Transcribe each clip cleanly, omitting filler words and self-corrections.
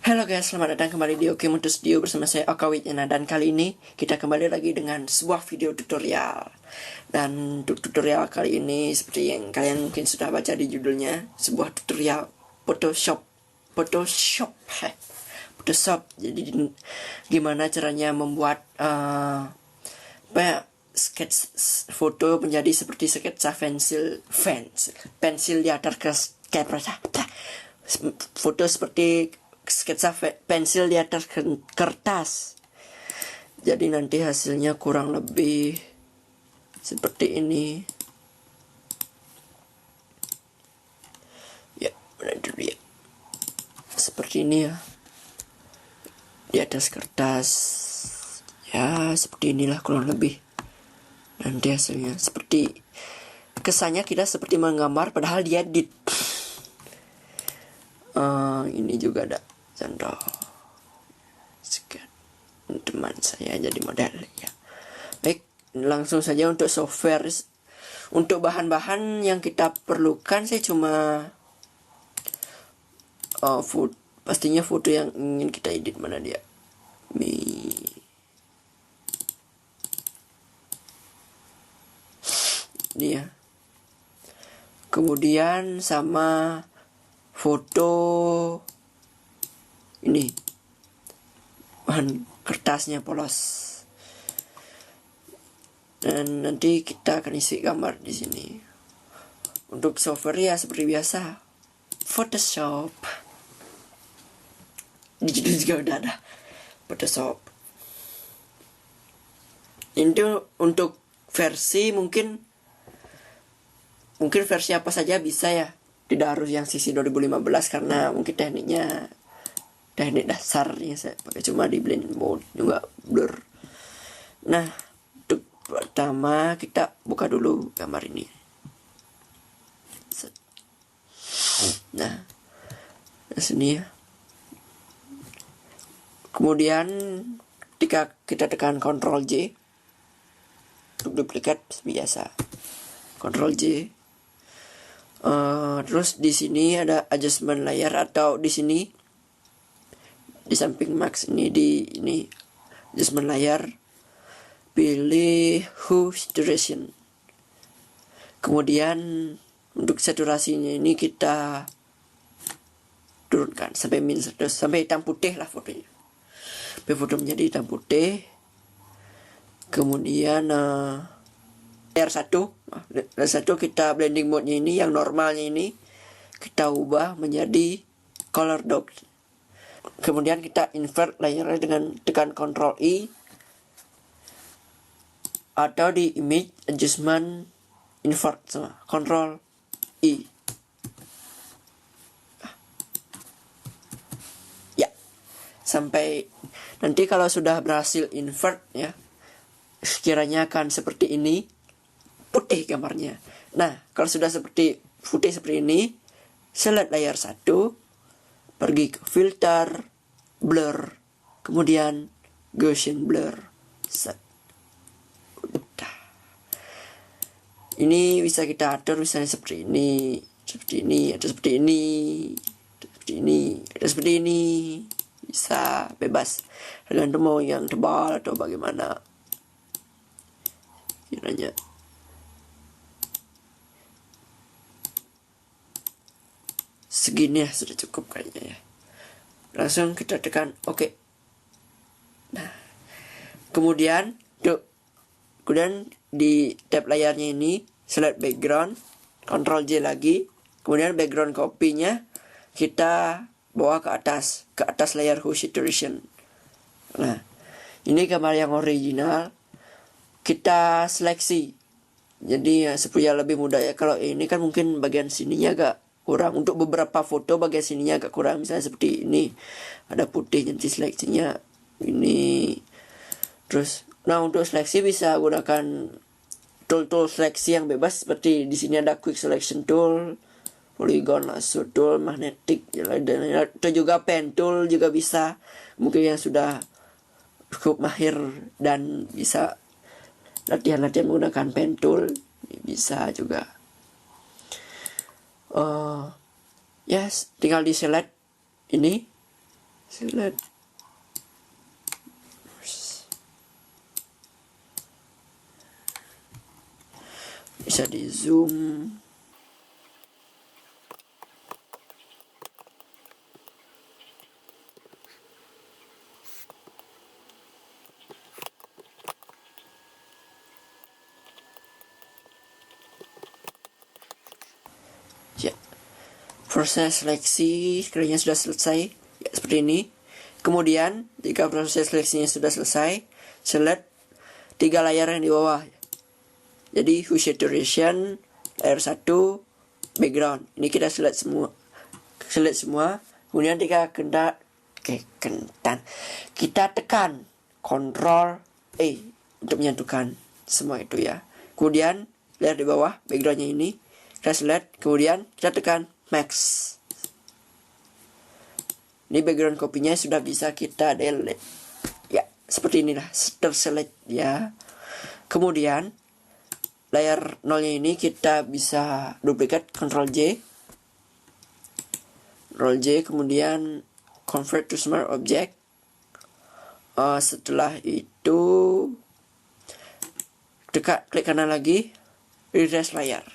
Halo guys, selamat datang kembali di Oke Mutu Studio bersama saya Oka Wijana. Dan kali ini kita kembali lagi dengan sebuah video tutorial. Dan untuk tutorial kali ini seperti yang kalian mungkin sudah baca di judulnya, sebuah tutorial Photoshop. Jadi gimana caranya membuat sketch foto menjadi seperti sketsa pensil di atas foto seperti sketsa pensil di atas kertas. Jadi nanti hasilnya kurang lebih seperti ini. Ya, mana dulu ya. Seperti ini ya. Di atas kertas. Ya, seperti inilah kurang lebih. Nanti hasilnya seperti, kesannya kita seperti menggambar padahal diedit. Ini juga ada contoh teman saya jadi model ya. Baik, langsung saja untuk software. Untuk bahan-bahan yang kita perlukan saya cuma pastinya foto yang ingin kita edit. Mana dia? Ini ya. Kemudian sama foto ini, bahan kertasnya polos. Dan nanti kita akan isi gambar di sini. Untuk software ya seperti biasa, Photoshop. Di judul juga udah ada Photoshop. Ini untuk versi mungkin versi apa saja bisa ya. Tidak harus yang sisi 2015 karena mungkin teknik dasarnya saya pakai cuma di blend mode juga blur. Nah, untuk pertama kita buka dulu gambar ini. Nah, sini ya. Kemudian ketika kita tekan Ctrl J untuk duplikat biasa, Ctrl J. Terus di sini ada adjustment layer, atau di sini di samping max ini, ini adjustment layer, pilih hue saturation. Kemudian untuk saturasinya ini kita turunkan sampai -100, sampai hitam putih lah fotonya. Sampai foto menjadi hitam putih. Kemudian layer 1 kita blending mode-nya ini, yang normalnya ini kita ubah menjadi color dog. Kemudian kita invert layernya dengan tekan Ctrl I, atau di image adjustment invert sama Ctrl I. Ya, sampai nanti kalau sudah berhasil invert ya, sekiranya akan seperti ini, putih gambarnya. Nah, kalau sudah seperti putih seperti ini, select layer 1, pergi ke filter, blur, kemudian Gaussian blur. Set. Udah. Ini bisa kita atur misalnya seperti ini, atau seperti ini, bisa bebas tergantung mau yang tebal atau bagaimana kiranya. Segini ya sudah cukup kayaknya ya. Langsung kita tekan OK. Nah, kemudian di tab layarnya ini select background, Ctrl J lagi, kemudian background copy-nya kita bawa ke atas layar hue saturation. Nah, ini gambar yang original kita seleksi. Jadi ya supaya lebih mudah ya. Kalau ini kan mungkin bagian sininya agak kurang. Untuk beberapa foto bagian sininya agak kurang. Misalnya seperti ini, ada putih, nanti seleksinya ini. Terus, nah untuk seleksi bisa gunakan tool seleksi yang bebas. Seperti di sini ada quick selection tool, polygon lasso tool, magnetic, atau juga pen tool juga bisa. Mungkin yang sudah cukup mahir dan bisa latihan menggunakan pen tool bisa juga. Yes, tinggal di select ini select bisa di zoom. Ya, proses seleksi sekiranya sudah selesai, ya seperti ini. Kemudian jika proses seleksinya sudah selesai, select 3 layar yang di bawah. Jadi hue saturation, layer 1, background. Ini kita select semua. Kemudian kita kita tekan Ctrl A untuk menyatukan semua itu ya. Kemudian layer di bawah backgroundnya ini kita select, kemudian kita tekan max. Ini background kopinya sudah bisa kita delete. Ya, seperti inilah terselect ya. Kemudian layar nolnya ini kita bisa duplikat Ctrl J. Ctrl J, kemudian convert to smart object. Setelah itu klik kanan lagi, refresh layar.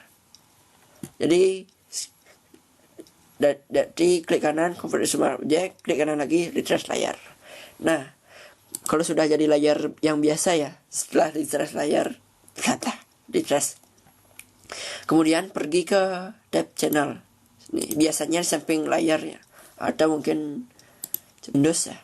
Jadi klik kanan, convert to smart object, klik kanan lagi, refresh layar. Nah, kalau sudah jadi layar yang biasa ya, setelah refresh layar, refresh. Kemudian pergi ke tab channel. Ini biasanya samping layar ya, atau mungkin Windows ya.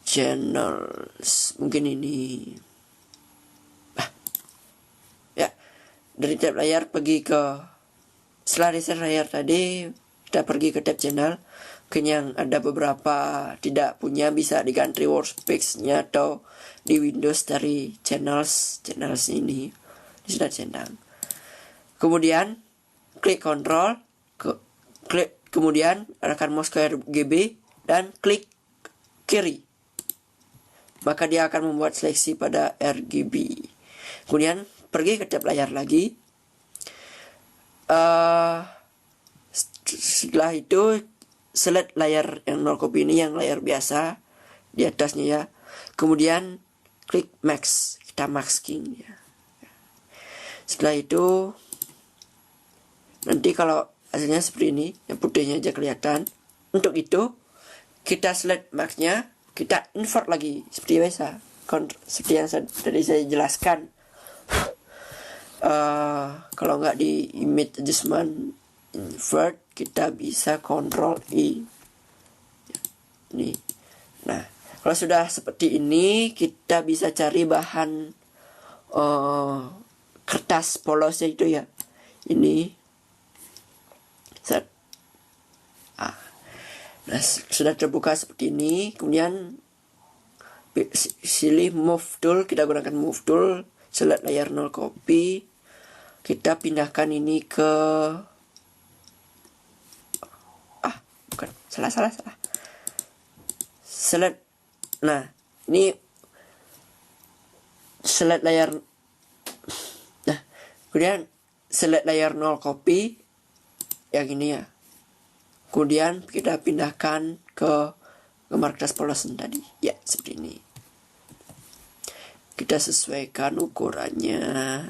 Channels mungkin ini. Ya, dari tab layar pergi ke, setelah reset layar tadi kita pergi ke tab channel. Mungkin yang ada beberapa tidak punya bisa diganti workspace-nya atau di Windows dari channels ini sudah centang. Kemudian klik Ctrl, kemudian arahkan mouse ke RGB dan klik kiri. Maka dia akan membuat seleksi pada RGB. Kemudian pergi ke tab layar lagi. Setelah itu select layar yang 0 copy ini, yang layar biasa di atasnya ya. Kemudian klik max, kita masking ya. Setelah itu nanti kalau hasilnya seperti ini, yang putihnya aja kelihatan. Untuk itu kita select maxnya, kita invert lagi seperti biasa, seperti yang tadi saya jelaskan. Kalau nggak di image adjustment invert, kita bisa Ctrl I. Nih. Nah, kalau sudah seperti ini, kita bisa cari bahan kertas polosnya itu ya. Ini. Set. Nah, sudah terbuka seperti ini. Kemudian pilih move tool, kita gunakan move tool, select layar 0 copy. Kita pindahkan ini ke bukan, salah. Select. Nah, ini select layar. Nah, kemudian select layar 0 copy yang ini ya. Kemudian kita pindahkan ke gambar kertas polos tadi. Ya, seperti ini. Kita sesuaikan ukurannya.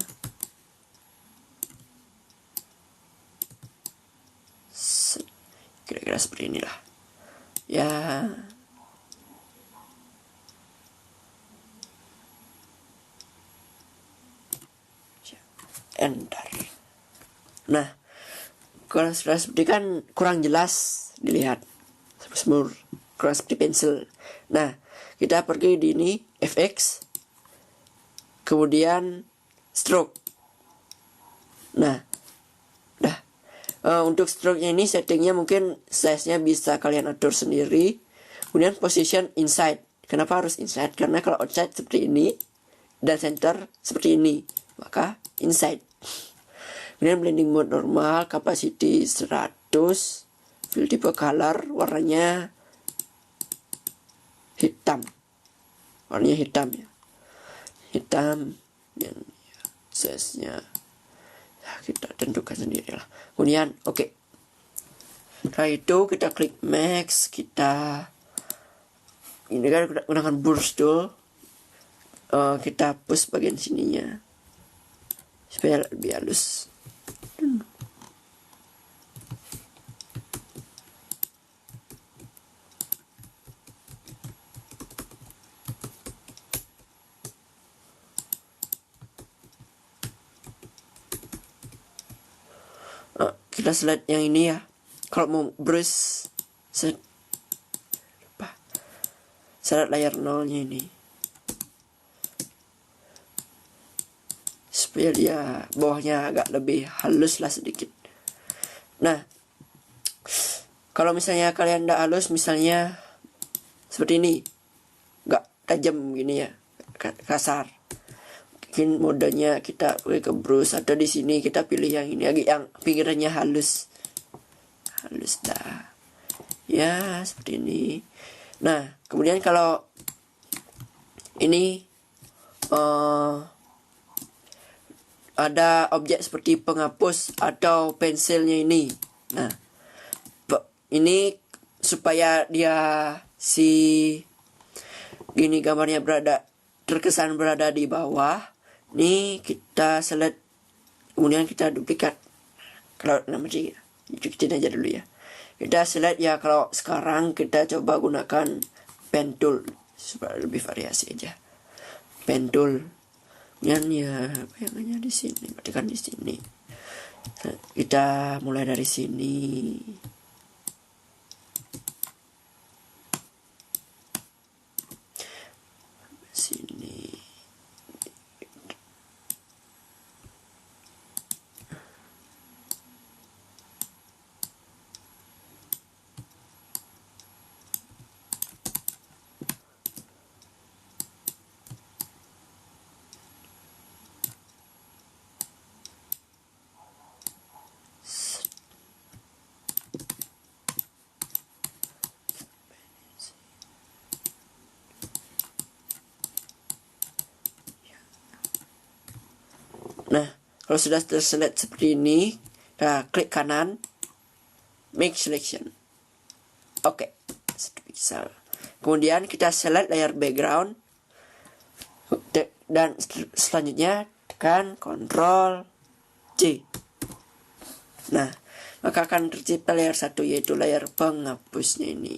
Kira-kira seperti inilah. Ya. Enter. Nah, kalau sudah seperti kan kurang jelas dilihat, kurang seperti pensil. Nah, kita pergi di ini FX, kemudian stroke. Nah, untuk stroke-nya ini settingnya mungkin size-nya bisa kalian atur sendiri. Kemudian position inside. Kenapa harus inside? Karena kalau outside seperti ini dan center seperti ini, maka inside. Kemudian blending mode normal, capacity 100, fill type color, warnanya hitam. Warnanya hitam ya. Hitam, dan size-nya kita tentukan sendiri lah. Kemudian oke. Setelah itu kita klik max, kita ini kan gunakan brush tool, kita hapus bagian sininya supaya lebih halus. Kita select yang ini ya. Kalau mau brush select layar nolnya ini supaya dia bawahnya agak lebih halus lah sedikit. Nah, kalau misalnya kalian tidak halus, misalnya seperti ini, nggak tajam gini ya, kasar, mungkin modenya kita pakai ke brush, atau di sini kita pilih yang ini, yang pinggirannya halus dah ya, seperti ini. Nah, kemudian kalau ini ada objek seperti penghapus atau pensilnya ini. Nah, ini supaya dia gini gambarnya terkesan berada di bawah. Ini kita select, kemudian kita duplikat. Kalau namanya cuci aja dulu ya. Kita select ya, kalau sekarang kita coba gunakan pen tool supaya lebih variasi aja. Pen tool. Dan ya bayangannya di sini, berarti kan di sini. Kita mulai dari sini. Nah, kalau sudah terselect seperti ini, kita klik kanan, make selection. Oke, bisa. Kemudian kita select layer background, dan selanjutnya tekan Ctrl C. Nah, maka akan tercipta layer 1, yaitu layer penghapusnya ini.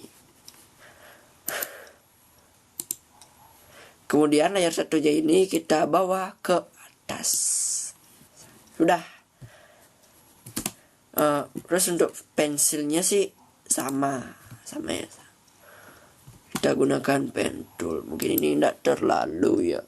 Kemudian layer 1-nya ini kita bawa ke atas. Sudah. Terus untuk pensilnya sih sama ya. Kita gunakan pen tool. Mungkin ini tidak terlalu ya.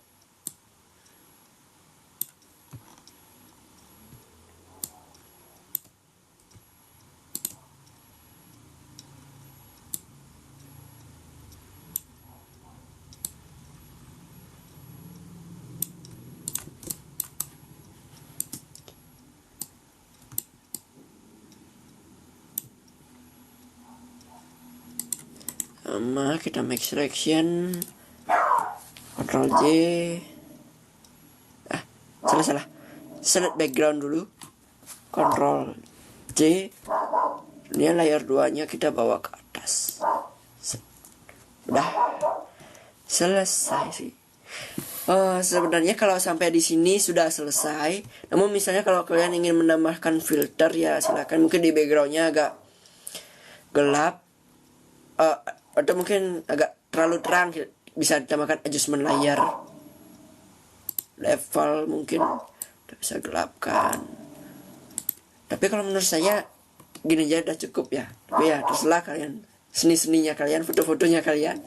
Sama kita make selection, Ctrl J. Salah. Select background dulu, Ctrl J. Ini layer 2-nya kita bawa ke atas. Udah selesai sih. Sebenarnya kalau sampai di sini sudah selesai. Namun misalnya kalau kalian ingin menambahkan filter ya silakan. Mungkin di backgroundnya agak gelap, atau mungkin agak terlalu terang, bisa ditambahkan adjustment layer, level mungkin bisa gelapkan. Tapi kalau menurut saya gini aja udah cukup ya. Tapi ya terserah kalian, seni-seninya kalian, foto-fotonya kalian.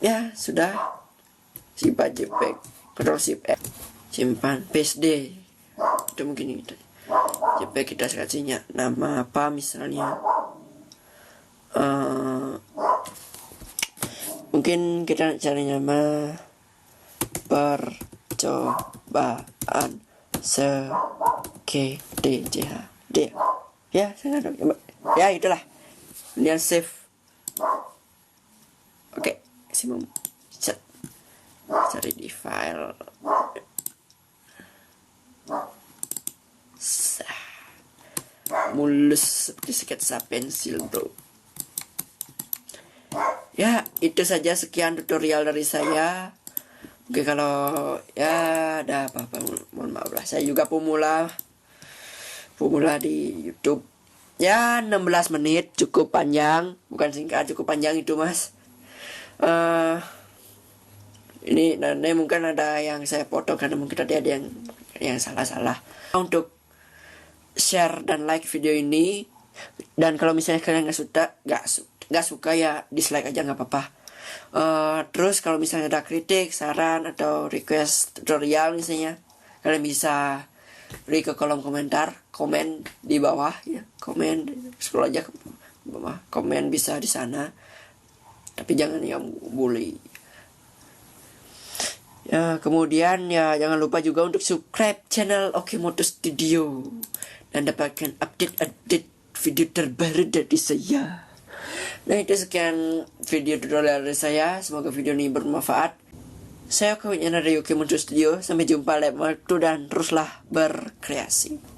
Ya sudah, simpan JPEG, Ctrl Shift F, simpan PSD. Itu mungkin gitu. JPEG kita kasihnya nama apa misalnya. Mungkin kita cari nama percobaan SKDJHD ya, ya itulah. Kemudian save. Oke, maksimum cari di file. mulus seperti sketsa pensil, bro. Ya, itu saja, sekian tutorial dari saya. Oke, kalau ya ada apa-apa mohon maaf lah. Saya juga pemula di YouTube. Ya, 16 menit cukup panjang, bukan singkat, cukup panjang itu, Mas. Ini nanti mungkin ada yang saya potong karena mungkin tadi ada yang salah-salah. Untuk share dan like video ini, dan kalau misalnya kalian nggak suka ya dislike aja, nggak apa-apa. Terus kalau misalnya ada kritik, saran atau request tutorial misalnya, kalian bisa beri ke kolom komentar, komen di bawah ya, komen, scroll aja ke bawah, komen bisa di sana, tapi jangan yang bully. Ya, kemudian ya jangan lupa juga untuk subscribe channel Okimoto Studio dan dapatkan update video terbaru dari saya. Nah, itu sekian video tutorial dari saya. Semoga video ini bermanfaat. Saya Kawin dari Okimoto Studio. Sampai jumpa lain waktu dan teruslah berkreasi.